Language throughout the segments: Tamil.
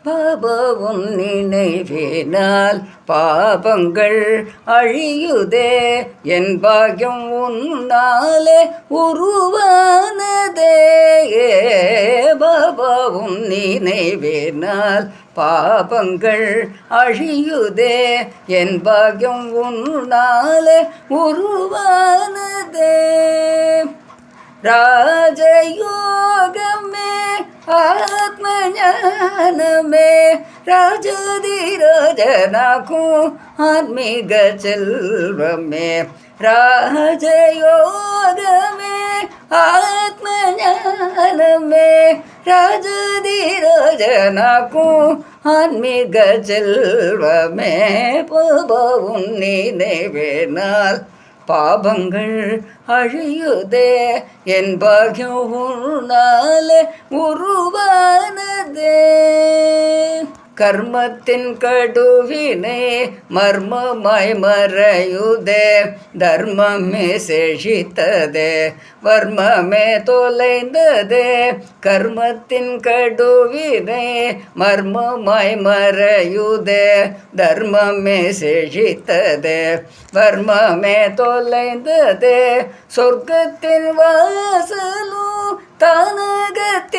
பாபாவும் நினைவினால் பாபங்கள் அழியுதே, என் பாக்யம் உன்னாலே உருவானதே. பாபாவும் நினைவினால் பாபங்கள் அழியுதே, என் பாக்யம் உன்னாலே உருவானதே. ராஜயோகமே ஆத்மஞானமே ராஜதிராஜனாக்கும் ஆன்மீக செல்வமே. ராஜயோகமே ஆத்மஞானமே ராஜதிராஜனாக்கும் ஆன்மீக செல்வமே. பாபாவும் நினைவினால் பாபங்கள் அழியுதே, என் பாக்யம் உன்னாலே உருவானதே. கர்மத்தின் கடுவினை மர்மமாய் மறையுதே, தர்மமே செழித்ததே, வர்மமே தொலைந்ததே. கர்மத்தின் கடுவினை மர்மமாய் மறையுதே, தர்மமே செழித்ததே, வர்மமே தொலைந்ததே. சொர்க்கத்தின் வாசலும் தானகத்திருந்ததே,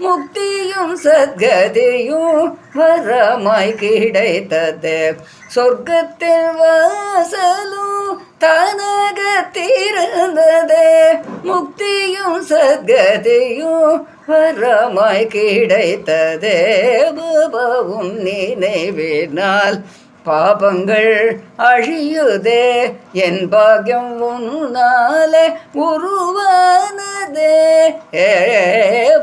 முக்தியும் சத்கதியும் வரமாய் கிடைத்ததே. சொர்க்கத்தின் வாசலும் தானகத்திருந்ததே, முக்தியும் சத்கதியும் வரமாய் கிடைத்ததே. பாபாவும் நினைவினால் பாபங்கள் அழியுதே, என் பாக்யம் உன்னாலே உருவானதே.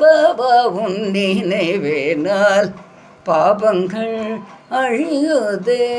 பாபாவும் நினைவினால் பாபங்கள் அழியுதே.